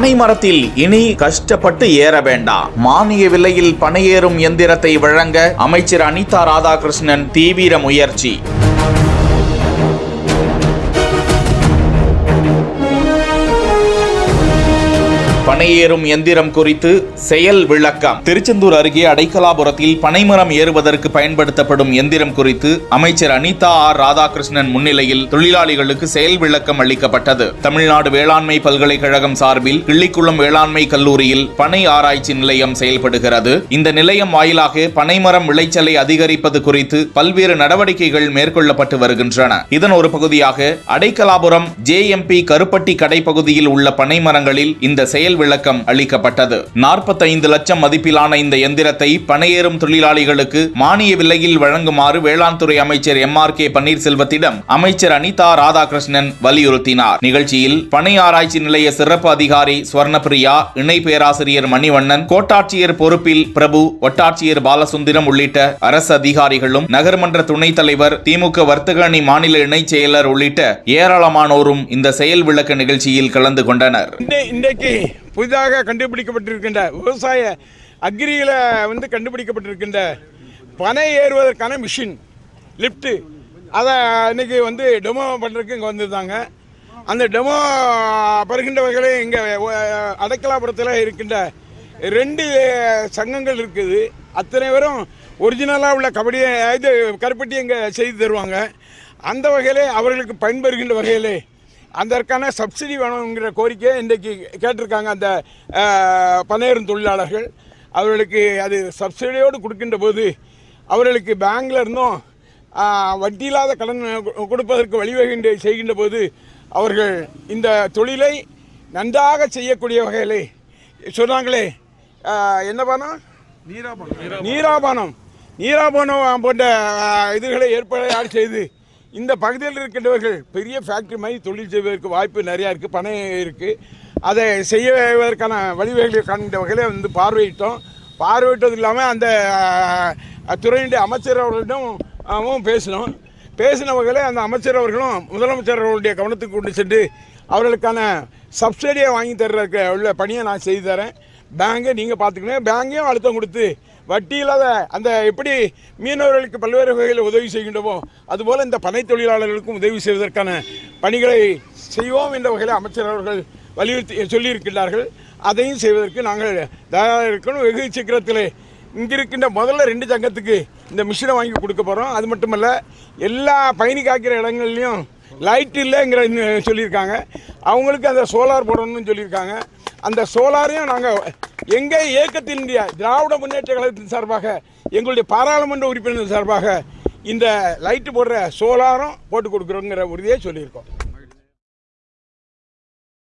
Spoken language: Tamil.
பனை மரத்தில் இனி கஷ்டப்பட்டு ஏற வேண்டாம். மானிய விலையில் பனை ஏறும் எந்திரத்தை வழங்க அமைச்சர் அனிதா ராதாகிருஷ்ணன் தீவிர முயற்சி. பனை ஏறும் எந்திரம் குறித்து செயல் விளக்கம். திருச்செந்தூர் அருகே அடைக்கலாபுரத்தில் பனைமரம் ஏறுவதற்கு பயன்படுத்தப்படும் எந்திரம் குறித்து அமைச்சர் அனிதா ராதாகிருஷ்ணன் முன்னிலையில் தொழிலாளிகளுக்கு செயல் விளக்கம் அளிக்கப்பட்டது. தமிழ்நாடு வேளாண்மை பல்கலைக்கழகம் சார்பில் கிள்ளிக்குளம் வேளாண்மை கல்லூரியில் பனை ஆராய்ச்சி நிலையம் செயல்படுகிறது. இந்த நிலையம் வாயிலாக பனைமரம் விளைச்சலை அதிகரிப்பது குறித்து பல்வேறு நடவடிக்கைகள் மேற்கொள்ளப்பட்டு வருகின்றன. இதன் ஒரு பகுதியாக அடைக்கலாபுரம் JMP கருப்பட்டி கடை பகுதியில் உள்ள பனைமரங்களில் இந்த செயல் விளக்கம் அளிக்கப்பட்டது. 45 லட்சம் மதிப்பிலான இந்த எந்திரத்தை பனையேறும் தொழிலாளிகளுக்கு மானிய விலையில் வழங்குமாறு வேளாண் துறை அமைச்சர் MRK பன்னீர்செல்வத்திடம் அமைச்சர் அனிதா ராதாகிருஷ்ணன் வலியுறுத்தினார். நிகழ்ச்சியில் பனை ஆராய்ச்சி நிலைய சிறப்பு அதிகாரி ஸ்வர்ணபிரியா, இணை பேராசிரியர் மணிவண்ணன், கோட்டாட்சியர் பொறுப்பில் பிரபு, வட்டாட்சியர் பாலசுந்தரம் உள்ளிட்ட அரசு அதிகாரிகளும், நகர்மன்ற துணைத் தலைவர், திமுக வர்த்தக அணி மாநில இணைச் செயலர் உள்ளிட்ட ஏராளமானோரும் இந்த செயல் விளக்க நிகழ்ச்சியில் கலந்து கொண்டனர். புதிதாக கண்டுபிடிக்கப்பட்டிருக்கின்ற விவசாய அக்ரியில் கண்டுபிடிக்கப்பட்டிருக்கின்ற பனை ஏறுவதற்கான மிஷின் லிஃப்ட்டு, அதை இன்னைக்கு டெமோ பண்ணுறதுக்கு இங்கே வந்திருந்தாங்க. அந்த டெமோ பெறுகின்றவர்களே இங்கே அடைக்கலாபுரத்தில் இருக்கின்ற 2 சங்கங்கள் இருக்குது. அத்தனை பேரும் ஒரிஜினலாக உள்ள கருப்பட்டி இங்கே செய்து தருவாங்க. அந்த வகையிலே அவர்களுக்கு பயன்பெறுகின்ற வகையிலே அதற்கான சப்சிடி வேணுங்கிற கோரிக்கையை இன்றைக்கு கேட்டிருக்காங்க அந்த பனையேறும் தொழிலாளர்கள். அவர்களுக்கு அது சப்சிடியோடு கொடுக்கின்ற போது அவர்களுக்கு பேங்க்ல இருந்தும் வட்டி இல்லாத கடன் கொடுப்பதற்கு வழிவகை செய்கின்ற போது அவர்கள் இந்த தொழிலை நன்றாக செய்யக்கூடிய வகையிலே சொன்னாங்களே, என்ன பணம், நீராபானம் போன்ற இதுகளை ஏற்பாடு செய்து இந்த பகுதியில் இருக்கின்றவர்கள் பெரிய ஃபேக்ட்ரி மாதிரி தொழில் செய்வதற்கு வாய்ப்பு நிறையா இருக்குது, பனை இருக்குது. அதை செய்வதற்கான வழிவகைகளை காண்கின்ற வகையில் பார்வையிட்டது இல்லாமல் அந்த துறையினுடைய அமைச்சர் அவர்களிடம் பேசின வகையில் அந்த அமைச்சர் அவர்களும் முதலமைச்சர் அவர்களுடைய கவனத்துக்கு கொண்டு சென்று அவர்களுக்கான சப்சிடியை வாங்கி தர்றதுக்கு உள்ள பணியை நான் செய்து தரேன். பேங்கை நீங்கள் பார்த்துக்கணும், பேங்கையும் அழுத்தம் கொடுத்து வட்டி இல்லாத அந்த எப்படி மீனவர்களுக்கு பல்வேறு வகையில் உதவி செய்கின்றோமோ அதுபோல் இந்த பனை தொழிலாளர்களுக்கும் உதவி செய்வதற்கான பணிகளை செய்வோம் என்ற வகையில் அமைச்சர் அவர்கள் வலியுறுத்தி சொல்லியிருக்கிறார்கள். அதையும் செய்வதற்கு நாங்கள் தயாராக இருக்கணும். வெகு சீக்கிரத்தில் இங்கே இருக்கின்ற முதல்ல 2 சங்கத்துக்கு இந்த மிஷினை வாங்கி கொடுக்க போகிறோம். அது மட்டுமல்ல, எல்லா பயணி காக்கிற இடங்கள்லையும் லைட் இல்லைங்கிற சொல்லியிருக்காங்க. அவங்களுக்கு அந்த சோலார் போடணும்னு சொல்லியிருக்காங்க. அந்த சோலாரையும் நாங்கள் எங்கள் இயக்கத்தினுடைய திராவிட முன்னேற்ற கழகத்தின் சார்பாக எங்களுடைய பாராளுமன்ற உறுப்பினர் சார்பாக இந்த லைட்டு போடுற சோலாரும் போட்டு கொடுக்குறோங்கிற உறுதியை சொல்லியிருக்கோம்.